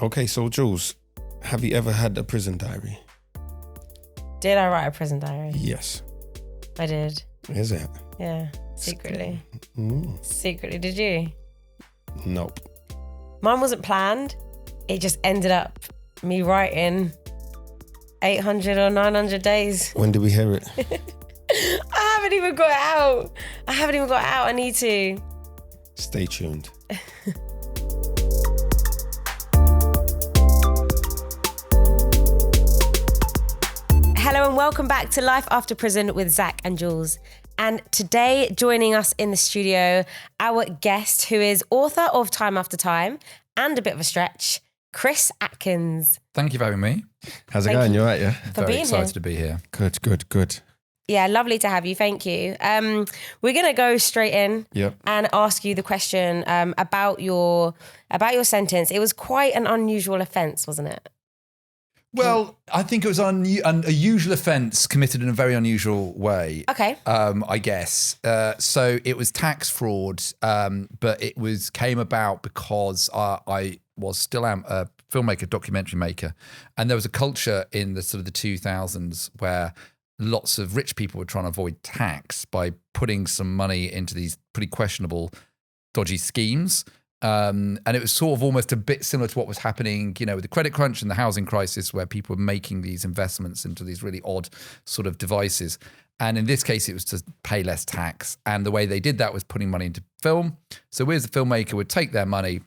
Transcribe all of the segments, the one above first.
Okay, so Jules, have you ever had a prison diary? Did I write a prison diary? Yes. I did. Is it? Yeah, secretly. Mm. Secretly, did you? Nope. Mine wasn't planned. It just ended up me writing 800 or 900 days. When did we hear it? I haven't even got it out. I need to. Stay tuned. Hello and welcome back to Life After Prison with Zak and Jules. And today, joining us in the studio, our guest, who is author of Time After Time and a bit of a stretch, Chris Atkins. Thank you for having me. How's it going? You all right, yeah? Very excited to be here. Good. Yeah, lovely to have you. Thank you. We're going to go straight in and ask you the question about your sentence. It was quite an unusual offence, wasn't it? Well, I think it was a usual offence committed in a very unusual way. Okay. I guess. So it was tax fraud, but it came about because I still am a filmmaker, documentary maker, and there was a culture in the sort of the 2000s where lots of rich people were trying to avoid tax by putting some money into these pretty questionable, dodgy schemes. And it was sort of almost a bit similar to what was happening, with the credit crunch and the housing crisis, where people were making these investments into these really odd sort of devices. And in this case, it was to pay less tax. And the way they did that was putting money into film. So we as the filmmaker would take their money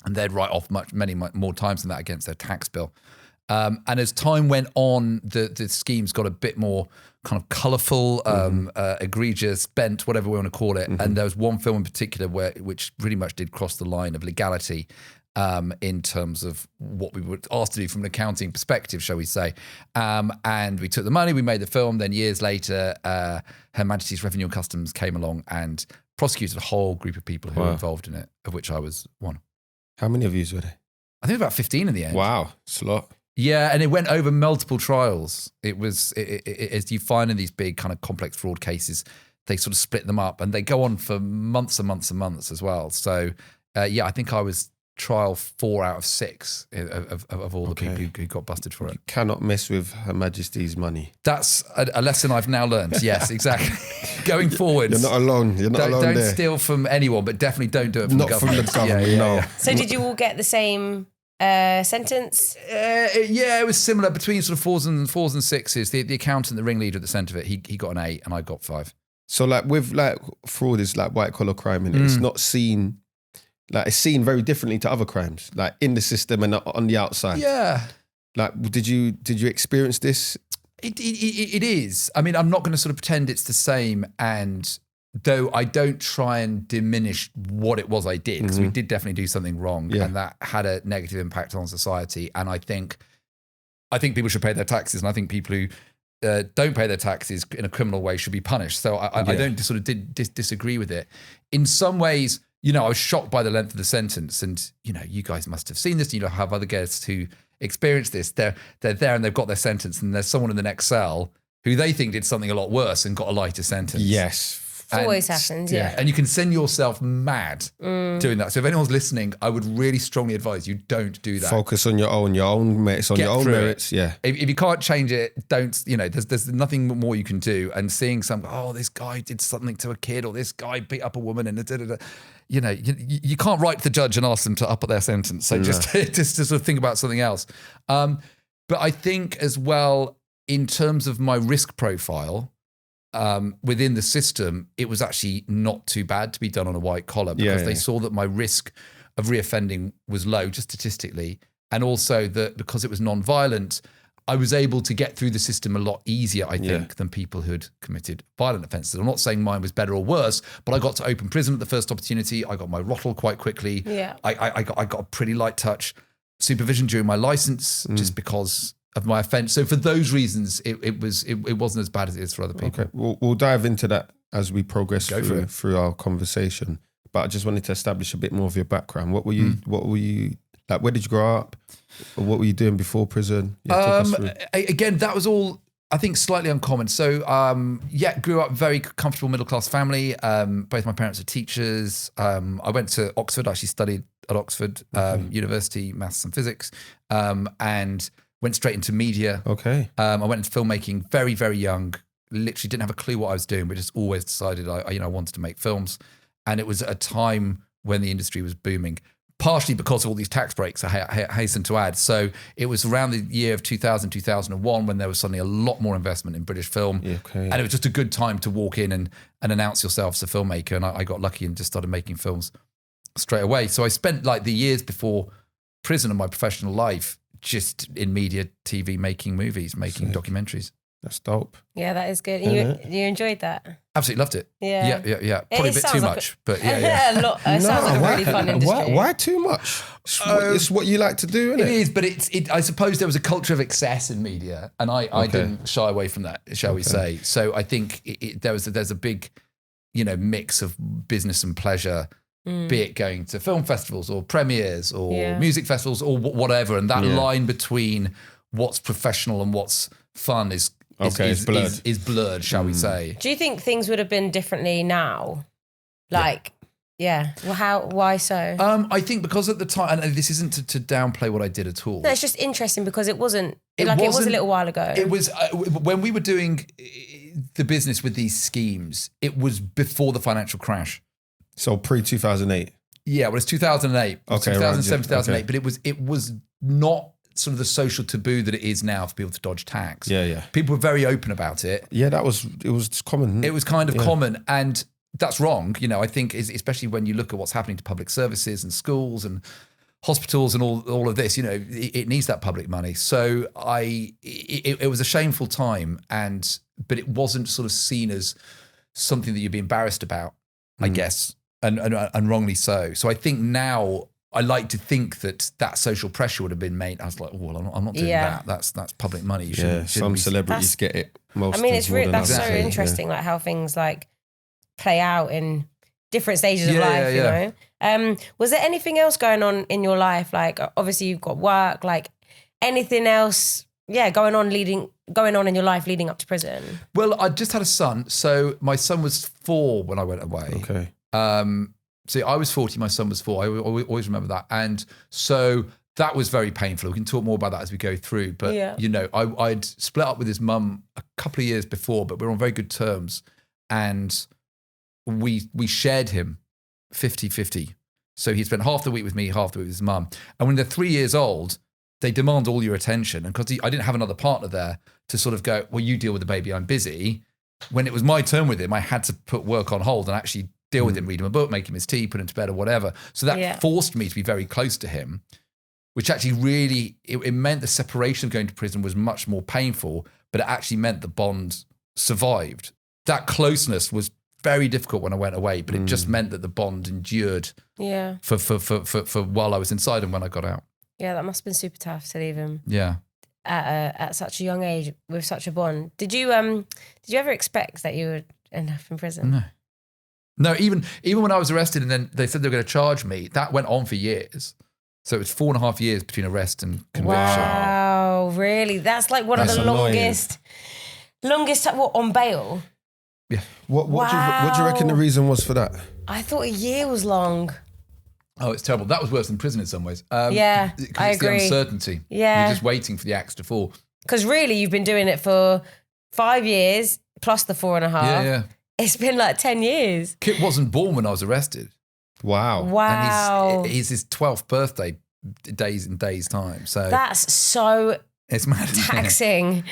and they'd write off many more times than that against their tax bill. And as time went on, the schemes got a bit more kind of colourful, egregious, bent, whatever we want to call it. Mm-hmm. And there was one film in particular which really much did cross the line of legality in terms of what we were asked to do from an accounting perspective, shall we say. And we took the money, we made the film. Then years later, Her Majesty's Revenue and Customs came along and prosecuted a whole group of people who were involved in it, of which I was one. How many of you were there? I think about 15 in the end. Wow, it's a lot. Yeah, and it went over multiple trials. It was, as you find in these big kind of complex fraud cases, they sort of split them up and they go on for months and months and months as well. So, I think I was trial 4 out of 6 of all the people who got busted for it. You cannot mess with Her Majesty's money. That's a lesson I've now learned. Yes, exactly. Going forward. You're not alone. Don't steal from anyone, but definitely don't do it from the government. Not from the government, no. So did you all get the same sentence? It was similar between sort of 4s and 6s. The accountant, the ringleader at the centre of it, he got an 8 and I got 5. So like with like fraud is like white collar crime and it's not seen, like it's seen very differently to other crimes, like in the system and on the outside. Yeah. Like did you experience this? It is. I mean, I'm not going to sort of pretend it's the same, and though I don't try and diminish what it was I did, because we did definitely do something wrong and that had a negative impact on society. And I think people should pay their taxes, and I think people who don't pay their taxes in a criminal way should be punished. So I don't sort of disagree with it. In some ways, I was shocked by the length of the sentence, and you guys must have seen this. Have other guests who experience this. They're there and they've got their sentence, and there's someone in the next cell who they think did something a lot worse and got a lighter sentence. Yes. Always happens, yeah. And you can send yourself mad doing that. So if anyone's listening, I would really strongly advise you don't do that. Focus on your own merits, on your own merits. Yeah. If you can't change it, don't, there's nothing more you can do. And seeing this guy did something to a kid, or this guy beat up a woman, and you can't write to the judge and ask them to up their sentence. So just to sort of think about something else. But I think as well, in terms of my risk profile, within the system, it was actually not too bad to be done on a white collar, because they saw that my risk of reoffending was low, just statistically, and also that because it was non-violent, I was able to get through the system a lot easier, I think, than people who'd committed violent offences. I'm not saying mine was better or worse, but I got to open prison at the first opportunity. I got my rottle quite quickly. Yeah. I got a pretty light touch supervision during my licence just because of my offence. So for those reasons, it wasn't as bad as it is for other people. Okay, we'll dive into that as we progress through our conversation. But I just wanted to establish a bit more of your background. What were you like? Where did you grow up? Or what were you doing before prison? Again, that was all, I think, slightly uncommon. So, grew up very comfortable middle class family. Both my parents are teachers. I went to Oxford. I actually studied at Oxford University, maths and physics, and went straight into media. Okay. I went into filmmaking very, very young. Literally didn't have a clue what I was doing, but just always decided I wanted to make films. And it was at a time when the industry was booming, partially because of all these tax breaks, I hasten to add. So it was around the year of 2000, 2001 when there was suddenly a lot more investment in British film. Yeah, okay. And it was just a good time to walk in and announce yourself as a filmmaker. And I got lucky and just started making films straight away. So I spent like the years before prison of my professional life just in media, TV, making movies, making documentaries. That's dope. Yeah, that is good. You enjoyed that? Absolutely loved it. Yeah. Yeah. Probably a bit too much, but yeah. A lot. It sounds like a really fun industry. Why too much? It's what you like to do, isn't it? It is, but I suppose there was a culture of excess in media, and I didn't shy away from that, shall we say. So I think there's a big, mix of business and pleasure, be it going to film festivals or premieres or music festivals or whatever, and that line between what's professional and what's fun is blurred, shall we say. Do you think things would have been differently now? Like, well, why so? I think because at the time, and this isn't to downplay what I did at all. No, it's just interesting because it was a little while ago. It was, when we were doing the business with these schemes, it was before the financial crash. So pre-2008? Yeah, well, it's 2008. Okay, 2007, 2008. But it was not sort of the social taboo that it is now for people to dodge tax. Yeah. People were very open about it. Yeah, it was common. It was kind of common, and that's wrong. I think especially when you look at what's happening to public services and schools and hospitals and all of this, it needs that public money. So it was a shameful time, but it wasn't sort of seen as something that you'd be embarrassed about, I guess, and wrongly so. So I think now, I like to think that social pressure would have been made. I was like, well, I'm not doing that. That's public money. Some celebrities get it. That's so interesting, like how things like play out in different stages of life. You know, was there anything else going on in your life? Like, obviously, you've got work. Like, anything else? Going on in your life leading up to prison. Well, I just had a son, so my son was 4 when I went away. Okay. So I was 40, my son was 4. I always remember that. And so that was very painful. We can talk more about that as we go through. But, I'd split up with his mum a couple of years before, but we were on very good terms. And we shared him 50-50. So he spent half the week with me, half the week with his mum. And when they're 3 years old, they demand all your attention. And because I didn't have another partner there to sort of go, well, you deal with the baby, I'm busy. When it was my turn with him, I had to put work on hold and actually deal with him, read him a book, make him his tea, put him to bed or whatever. So that forced me to be very close to him, which actually really, it meant the separation of going to prison was much more painful, but it actually meant the bond survived. That closeness was very difficult when I went away, but it just meant that the bond endured for while I was inside and when I got out. Yeah, that must have been super tough to leave him. Yeah. At such a young age with such a bond. Did you ever expect that you would end up in prison? No, even when I was arrested and then they said they were going to charge me, that went on for years. So it was 4.5 years between arrest and conviction. Wow, really? That's like one of the longest on bail? Yeah. What do you reckon the reason was for that? I thought a year was long. Oh, it's terrible. That was worse than prison in some ways. I agree. The uncertainty. Yeah. You're just waiting for the axe to fall. Because really, you've been doing it for 5 years plus the 4.5. Yeah. It's been like 10 years. Kit wasn't born when I was arrested. Wow. And he's his 12th birthday in days time. So that's so it's mad, taxing.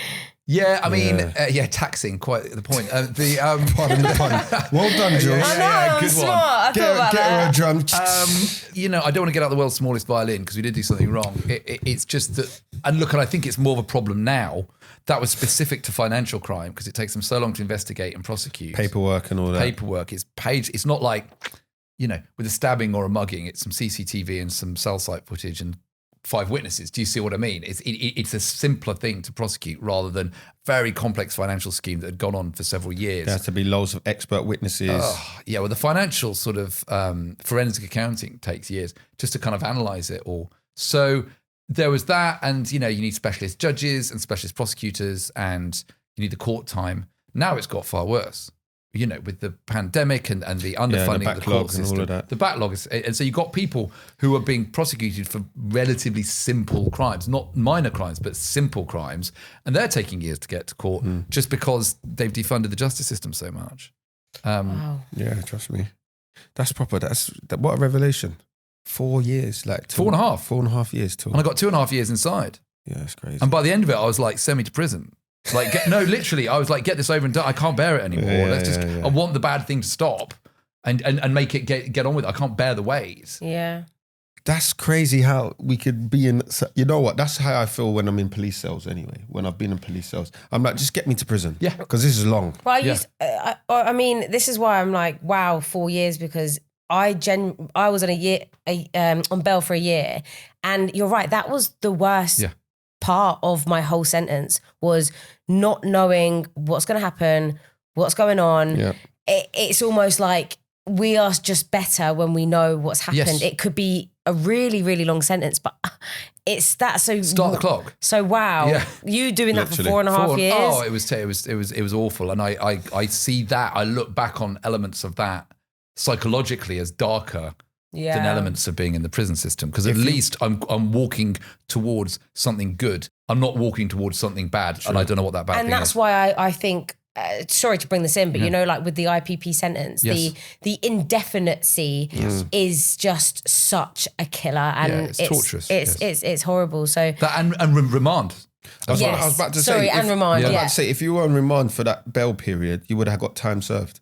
Yeah, I mean, taxing, quite the point. Pardon the pun. Well done, Jules. I know, I'm smart. I thought about that. Get her a drum. I don't want to get out the world's smallest violin because we did do something wrong. It's just that, and look, and I think it's more of a problem now. That was specific to financial crime because it takes them so long to investigate and prosecute. Paperwork and all that. It's not like, with a stabbing or a mugging, it's some CCTV and some cell site footage and 5 witnesses. Do you see what I mean? It's a simpler thing to prosecute rather than very complex financial scheme that had gone on for several years. There has to be loads of expert witnesses. Well, the financial sort of forensic accounting takes years just to kind of analyze it all. So there was that, and you need specialist judges and specialist prosecutors, and you need the court time. Now it's got far worse. with the pandemic and the underfunding of the court system, all of that. the backlog is, and so you've got people who are being prosecuted for relatively simple crimes, not minor crimes, but simple crimes, and they're taking years to get to court just because they've defunded the justice system so much. Wow. Yeah, trust me. That's proper. What a revelation. 4 years, like 4.5. 4.5 years till. And I got 2.5 years inside. Yeah, that's crazy. And by the end of it, I was like, send me to prison. Like, literally, I was like, get this over and done. I can't bear it anymore. I want the bad thing to stop and make it get on with it. I can't bear the weight. Yeah. That's crazy how we could be in, you know what? That's how I feel when I'm in police cells anyway. When I've been in police cells, I'm like, just get me to prison. Yeah. Because this is long. Well, I mean, this is why I'm like, wow, 4 years, because I was on bail for a year, and you're right, that was the worst part of my whole sentence, was not knowing what's going to happen, what's going on. Yeah. It's almost like we are just better when we know what's happened. Yes. It could be a really, really long sentence, but it's that. So start the clock. So wow, you doing that Literally. for 4.5 years? Oh, it was awful, and I see that. I look back on elements of that psychologically as darker than elements of being in the prison system, because at least I'm walking towards something good. I'm not walking towards something bad, and I don't know what that bad thing is. And that's why I think, sorry to bring this in, but like with the IPP sentence, the indefinitency is just such a killer, and it's torturous. It's horrible. So that and remand. That's what I was about to say. Sorry, and remand. I was about to say, if you were on remand for that bail period, you would have got time served.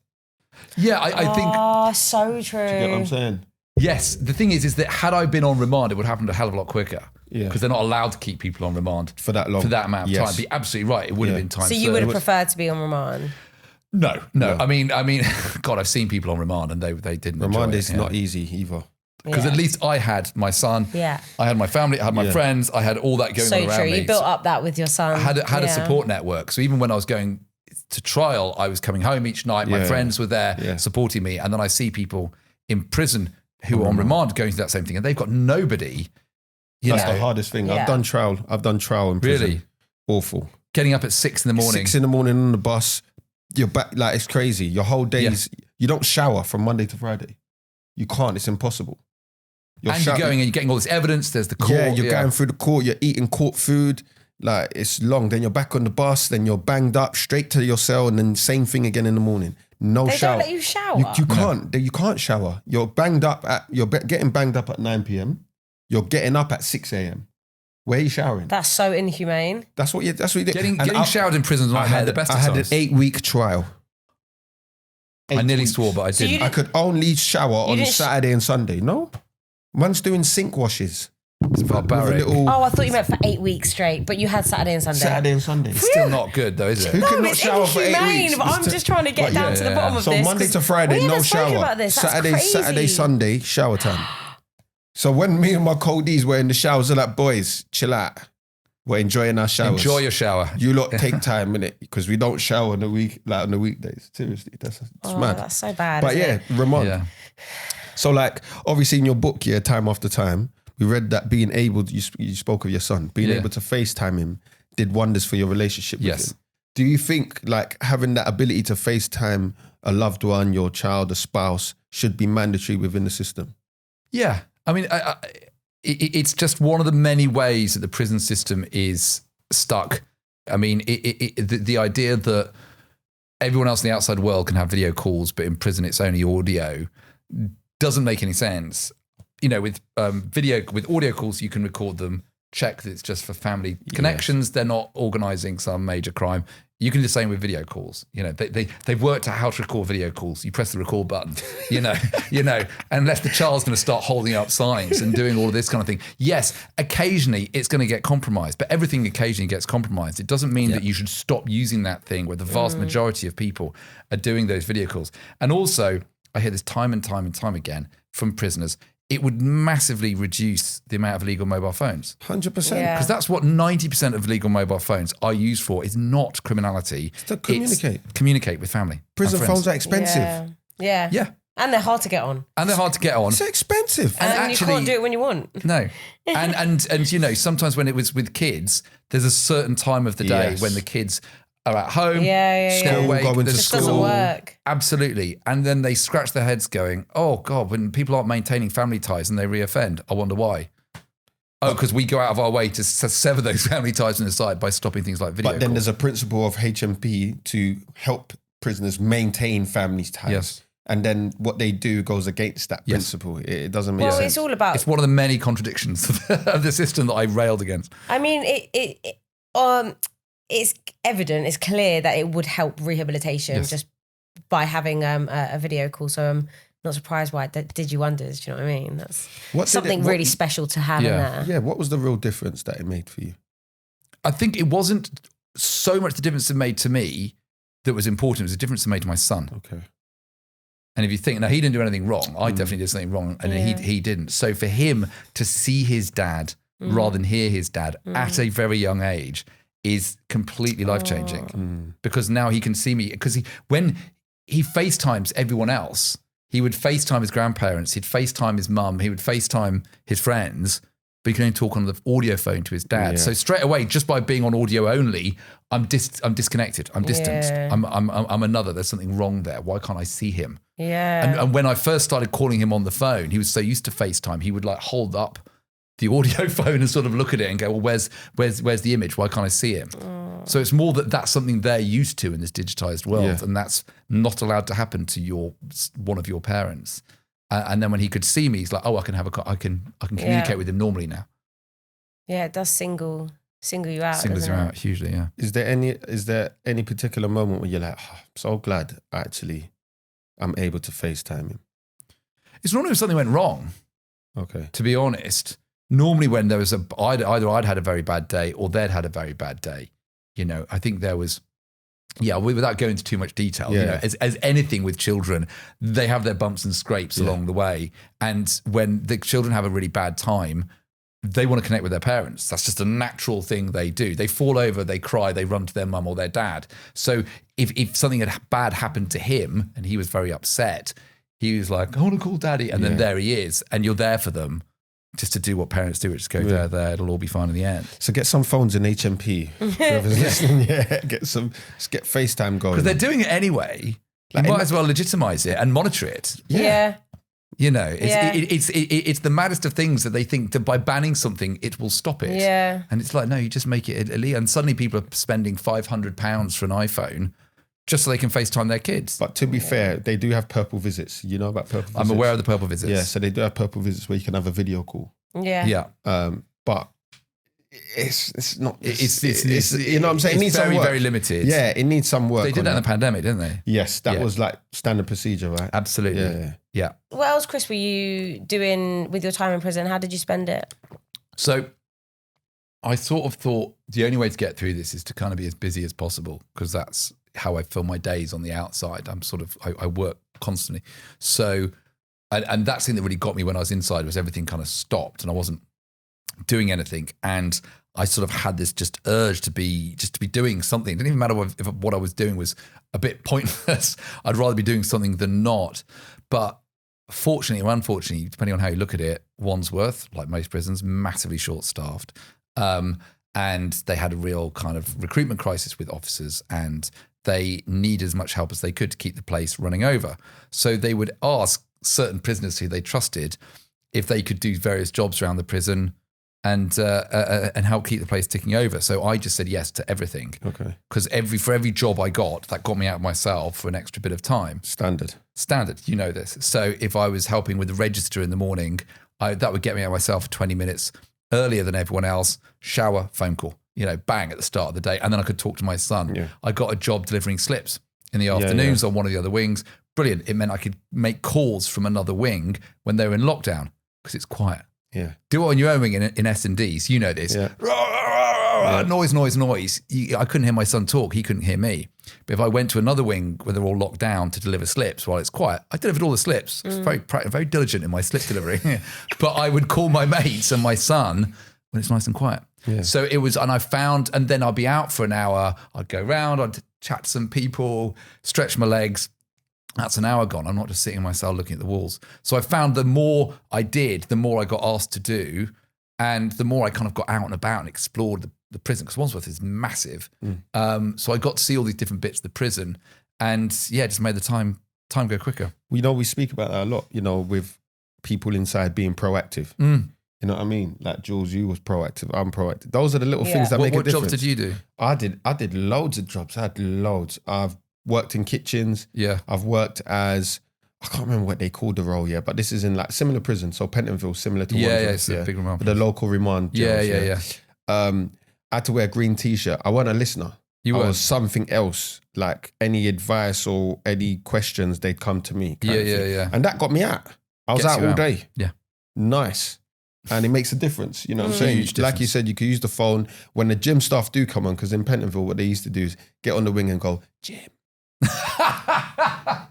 Yeah, I think. Oh, so true. Do you get what I'm saying? Yes, the thing is that had I been on remand, it would happen a hell of a lot quicker. Yeah. Because they're not allowed to keep people on remand for that long, for that amount of time. Be absolutely right. It would have been time. So you would have preferred to be on remand? No. I mean, God, I've seen people on remand and they didn't. Remand is not easy either. Because at least I had my son. Yeah. I had my family. I had my friends. I had all that going on around me. So true. You built up that with your son. I had a support network. So even when I was going to trial, I was coming home each night. My friends were there supporting me, and then I see people in prison who are on remand going through that same thing, and they've got nobody. That's the hardest thing. I've done trial in prison. Really? Awful. Getting up at 6 in the morning. 6 in the morning on the bus. You're back, like, it's crazy. Your whole days, you don't shower from Monday to Friday. You can't, it's impossible. You're going and you're getting all this evidence. There's the court. Yeah, you're going through the court. You're eating court food. Like, it's long. Then you're back on the bus. Then you're banged up straight to your cell, and then same thing again in the morning. No shower. They don't let you shower. You can't. You can't shower. You're banged up getting banged up at 9 p.m. You're getting up at 6 a.m. Where are you showering? That's so inhumane. That's what you did. Getting showered in prison is like the best of times. I had an 8-week trial. I nearly swore, but I didn't. I could only shower on Saturday and Sunday. No? Man's doing sink washes. It's barbaric. I thought you meant for 8 weeks straight, but you had Saturday and Sunday. Saturday and Sunday. It's still not good though, is it? Who cannot shower for 8 weeks? But I'm just trying to get down to the bottom of this. So Monday to Friday, no shower. About this. Saturday, Sunday, shower time. So when me and my coldies were in the showers, they're like, boys, chill out. We're enjoying our showers. Enjoy your shower. You lot take time, innit? Because we don't shower on the weekdays. Seriously, that's mad. That's so bad. But remand. Yeah. So like, obviously in your book, time after time, we read that being able to, you spoke of your son, being able to FaceTime him did wonders for your relationship with him. Do you think like having that ability to FaceTime a loved one, your child, a spouse, should be mandatory within the system? Yeah. I mean, it's just one of the many ways that the prison system is stuck. I mean, the idea that everyone else in the outside world can have video calls, but in prison it's only audio, doesn't make any sense. You know, with audio calls, you can record them, check that it's just for family connections. They're not organising some major crime. You can do the same with video calls. You know, they've worked out how to record video calls. You press the record button, you know, unless the child's going to start holding up signs and doing all of this kind of thing. Yes, occasionally it's going to get compromised, but everything occasionally gets compromised. It doesn't mean that you should stop using that thing where the vast majority of people are doing those video calls. And also, I hear this time and time and time again from prisoners, it would massively reduce the amount of illegal mobile phones. 100%. Because that's what 90% of legal mobile phones are used for, is not criminality. It's to communicate. It's communicate with family. Prison phones are expensive. Yeah. And they're hard to get on. It's expensive. And actually, you can't do it when you want. No. And you know, sometimes when it was with kids, there's a certain time of the day when the kids are at home, School, awake. going to This school. doesn't work. Absolutely. And then they scratch their heads going, oh God, when people aren't maintaining family ties and they reoffend, I wonder why. Oh, because we go out of our way to sever those family ties on the side by stopping things like video But then calls. there's a principle of HMP to help prisoners maintain family ties. Yes. And then what they do goes against that principle. It doesn't make Well, sense. it's all about. It's one of the many contradictions of the system that I railed against. I mean, it's evident, it's clear that it would help rehabilitation just by having a video call. So I'm not surprised why it did you wonders. Do you know what I mean? That's something really special to have in there. Yeah, what was the real difference that it made for you? I think it wasn't so much the difference it made to me that was important. It was the difference it made to my son. Okay. And if you think, now he didn't do anything wrong. I definitely did something wrong and he didn't. So for him to see his dad rather than hear his dad at a very young age is completely life-changing because now he can see me. Because when he FaceTimes everyone else, he would FaceTime his grandparents, he'd FaceTime his mum, he would FaceTime his friends, but he can only talk on the audio phone to his dad. Yeah. So straight away, just by being on audio only, I'm disconnected. I'm distanced. Yeah. I'm another. There's something wrong there. Why can't I see him? Yeah. And when I first started calling him on the phone, he was so used to FaceTime, he would like hold up the audio phone and sort of look at it and go, well, where's the image? Why can't I see him? So it's more that that's something they're used to in this digitized world, and that's not allowed to happen to one of your parents. And then when he could see me, he's like, oh, I can communicate with him normally now. Yeah, it does single you out. Singles you out hugely, yeah. Is there any particular moment where you're like, oh, I'm so glad I'm able to FaceTime him? It's normally when something went wrong. Okay. To be honest, normally when there was either I'd had a very bad day or they'd had a very bad day. You know, I think there was, without going into too much detail, you know, as anything with children, they have their bumps and scrapes along the way. And when the children have a really bad time, they want to connect with their parents. That's just a natural thing they do. They fall over, they cry, they run to their mum or their dad. So if something bad happened to him and he was very upset, he was like, I want to call daddy. And then there he is. And you're there for them just to do what parents do, which is go there. It'll all be fine in the end. So get some phones in HMP. Whoever's listening, get FaceTime going. Because they're doing it anyway. You might as well legitimize it and monitor it. Yeah. You know, it's the maddest of things that they think that by banning something, it will stop it. Yeah. And it's like, no, you just make it illegal. And suddenly people are spending £500 for an iPhone just so they can FaceTime their kids. But to be fair, they do have purple visits. You know about purple visits? I'm aware of the purple visits. Yeah, so they do have purple visits where you can have a video call. Yeah. Yeah. But it's not, it's you know what I'm saying? It needs very, some work. very limited. Yeah, it needs some work. They did that in the pandemic, didn't they? Yes, that was like standard procedure, right? Absolutely. Yeah. What else, Chris, were you doing with your time in prison? How did you spend it? So I sort of thought the only way to get through this is to kind of be as busy as possible because that's how I fill my days on the outside. I work constantly. So, and that thing that really got me when I was inside was everything kind of stopped and I wasn't doing anything. And I sort of had this just urge to be doing something. It didn't even matter if what I was doing was a bit pointless. I'd rather be doing something than not. But fortunately or unfortunately, depending on how you look at it, Wandsworth, like most prisons, massively short-staffed. And they had a real kind of recruitment crisis with officers and they needed as much help as they could to keep the place running over. So they would ask certain prisoners who they trusted if they could do various jobs around the prison and help keep the place ticking over. So I just said yes to everything. Okay. Because for every job I got, that got me out of my cell for an extra bit of time. Standard, you know this. So if I was helping with the register in the morning, that would get me out of my cell for 20 minutes earlier than everyone else, shower, phone call. You know, bang at the start of the day. And then I could talk to my son. Yeah. I got a job delivering slips in the afternoons on one of the other wings. Brilliant. It meant I could make calls from another wing when they were in lockdown because it's quiet. Yeah. Do it on your own wing in S&Ds. You know this. Yeah. Noise. I couldn't hear my son talk. He couldn't hear me. But if I went to another wing where they're all locked down to deliver slips while it's quiet, I delivered all the slips. Very diligent in my slip delivery. But I would call my mates and my son when it's nice and quiet. Yeah. So it was, and I found, and then I'd be out for an hour. I'd go around, I'd chat to some people, stretch my legs. That's an hour gone. I'm not just sitting in my cell looking at the walls. So I found the more I did, the more I got asked to do. And the more I kind of got out and about and explored the prison, because Wandsworth is massive. So I got to see all these different bits of the prison, and yeah, it just made the time go quicker. We speak about that a lot, with people inside being proactive. You know what I mean? Like Jules, you was proactive, I'm proactive. Those are the little things that make a difference. What jobs did you do? I did loads of jobs. I had loads. I've worked in kitchens. Yeah. I've worked as, I can't remember what they called the role, but this is in like similar prison. So Pentonville, similar to it's a big remand. The local remand jails. I had to wear a green t-shirt. I wasn't a listener. I was something else, like any advice or any questions, they'd come to me. Yeah. And that got me out. I was out all day. Yeah. Nice. And it makes a difference. You know what I'm saying? Like you said, you could use the phone when the gym staff do come on, because in Pentonville, what they used to do is get on the wing and go, gym.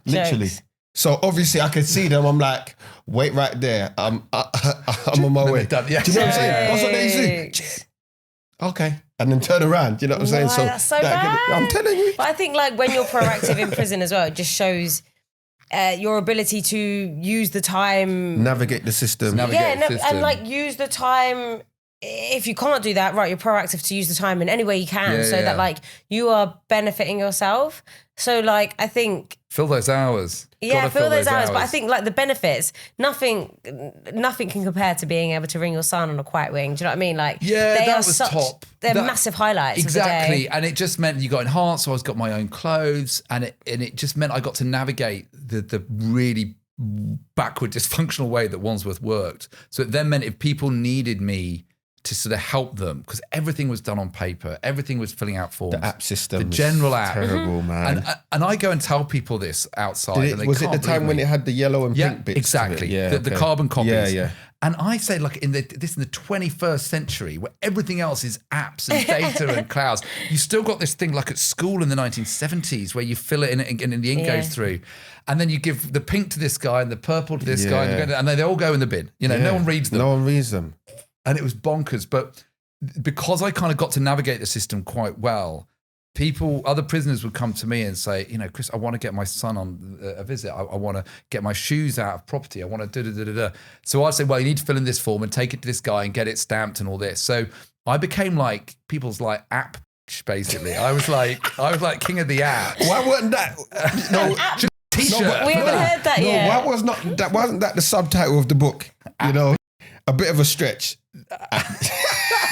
Literally. Jokes. So obviously I could see them. I'm like, wait right there. I'm on my way. Done. Yeah. Do you know what I'm saying? That's what they do. Gym. Okay. And then turn around. You know what I'm saying? Why, that's so bad. I'm telling you. But I think like when you're proactive in prison as well, it just shows your ability to use the time, navigate the system. And like use the time. If you can't do that, right, you're proactive to use the time in any way you can, that like you are benefiting yourself. So like I think fill those hours. Yeah, fill those hours. But I think like the benefits, nothing can compare to being able to ring your son on a quiet wing. Do you know what I mean? Like that was top. They're massive highlights. Exactly. Of the day. And it just meant you got enhanced, so I got my own clothes, and it just meant I got to navigate the really backward, dysfunctional way that Wandsworth worked. So it then meant if people needed me to sort of help them, because everything was done on paper, everything was filling out forms. The app system, the general app, terrible, man. And I go and tell people this outside. Was it the time when it had the yellow and pink bits? Exactly. The carbon copies. And I say, like in the 21st century, where everything else is apps and data and clouds, you still got this thing like at school in the 1970s where you fill it in and the ink goes through, and then you give the pink to this guy and the purple to this guy, and they all go in the bin. No one reads them. No one reads them. And it was bonkers. But because I kind of got to navigate the system quite well, other prisoners would come to me and say, Chris, I want to get my son on a visit. I want to get my shoes out of property. I want to da-da-da-da-da. So I'd say, well, you need to fill in this form and take it to this guy and get it stamped and all this. So I became like people's like app, basically. I was like king of the app. Why wasn't that? T-shirt. We haven't heard that yet. Why wasn't that the subtitle of the book? A bit of a stretch.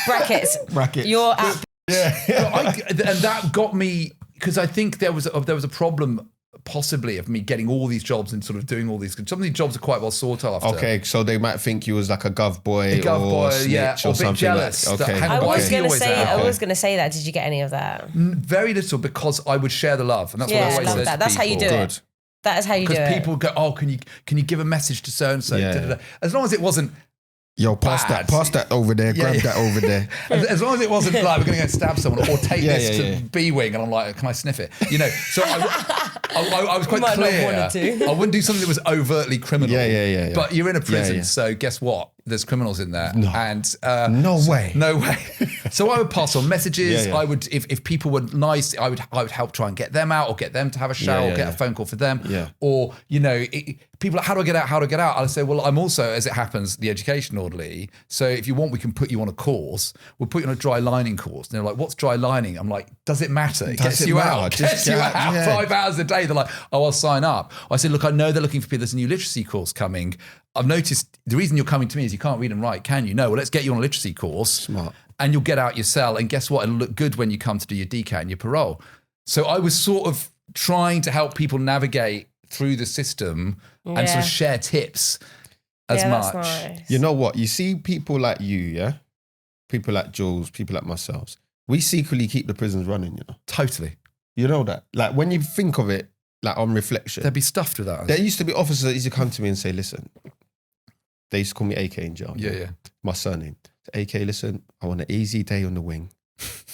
Brackets. Your app. Yeah. And that got me, because I think there was a problem possibly of me getting all these jobs and sort of doing all these. Some of these jobs are quite well sought after. Okay, so they might think you was like a gov boy or snitch or a bit jealous. Okay. I was going to say that. Did you get any of that? Very little, because I would share the love, and that's what I always said. That's how you do it. That is how you do it. Because people go, oh, can you give a message to so and so? As long as it wasn't. Yo, pass that over there, grab that over there. As long as it wasn't like we're going to go and stab someone or take this to B-wing, and I'm like, can I sniff it? So I was quite clear. I wouldn't do something that was overtly criminal. Yeah. But you're in a prison, so guess what? There's criminals in there. No. And no way. So I would pass on messages. I would, if people were nice, I would help try and get them out, or get them to have a shower, or get a phone call for them. Or people, how do I get out? I'd say, well, I'm also, as it happens, the education orderly. So if you want, we can put you on a course. We'll put you on a dry lining course. And they're like, what's dry lining? I'm like, does it matter? It gets you out. Gets you out 5 hours a day. They're like, oh, I'll sign up. I said, look, I know they're looking for people. There's a new literacy course coming. I've noticed the reason you're coming to me is you can't read and write, can you? No, well, let's get you on a literacy course. Smart. And you'll get out your cell. And guess what? It'll look good when you come to do your DCAT and your parole. So I was sort of trying to help people navigate through the system and sort of share tips as much. Nice. You know what? You see people like you, people like Jules, people like myself. We secretly keep the prisons running, Totally. You know that? Like when you think of it, like on reflection. They'd be stuffed with that. There used to be officers that used to come to me and say, listen, they used to call me AK in jail. Yeah. My surname. AK, listen, I want an easy day on the wing.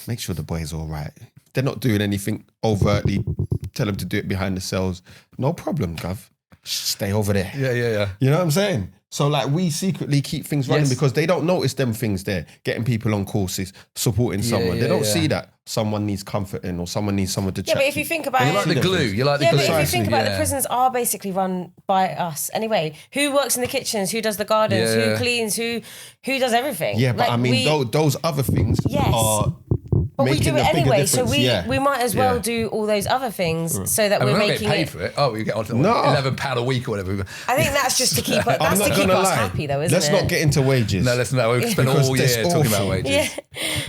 Make sure the boy's all right. They're not doing anything overtly. Tell them to do it behind the cells. No problem, Gov. Stay over there. Yeah. You know what I'm saying? So like we secretly keep things running because they don't notice them things there. Getting people on courses, supporting someone. They don't see that someone needs comforting or someone needs someone to chat. Yeah, but if you think about it. You like the glue. You like the glue. But if you think about it, the prisons are basically run by us anyway. Who works in the kitchens? Who does the gardens? Who cleans? Who does everything? Yeah, but like I mean, those other things are But we making do it a bigger anyway, difference. so we might as well do all those other things so that And we're we're not making getting paid it. for it. Oh, we get £11 a week or whatever. I think that's just to keep us, I'm not gonna lie. happy, though, isn't Let's it? not get into wages. No, let's not. We've spent Because all year that's talking about awful. wages. Yeah.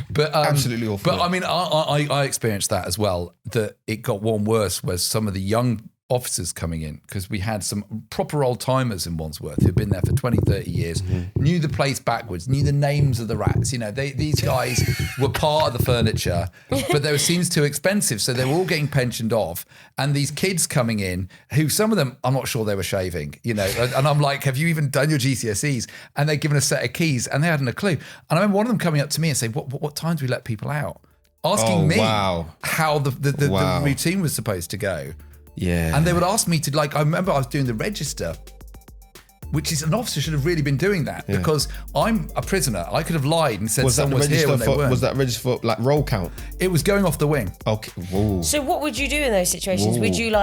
But Absolutely awful. But I mean, I experienced that as well. That it got one worse was some of the young officers coming in, because we had some proper old timers in Wandsworth who'd been there for 20, 30 years, knew the place backwards, knew the names of the rats. You know, these guys were part of the furniture, but they were seems too expensive. So they were all getting pensioned off. And these kids coming in, who some of them, I'm not sure they were shaving, you know, and I'm like, have you even done your GCSEs? And they're given a set of keys and they hadn't a clue. And I remember one of them coming up to me and saying, what time do we let people out? Asking me how the routine was supposed to go. Yeah. And they would ask me to, I remember I was doing the register, which is an officer should have really been doing that because I'm a prisoner. I could have lied and said someone was here when they weren't. Was that register for like roll count? It was going off the wing. Okay. Whoa. So what would you do in those situations? Whoa. Would you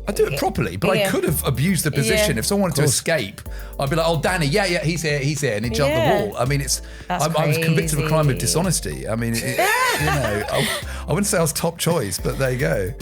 I'd do it properly, but I could have abused the position. Yeah. If someone wanted to escape, I'd be like, "Oh, Danny, yeah, he's here," and he'd jump the wall. I mean, I was convicted of a crime of dishonesty. I mean, I wouldn't say I was top choice, but there you go.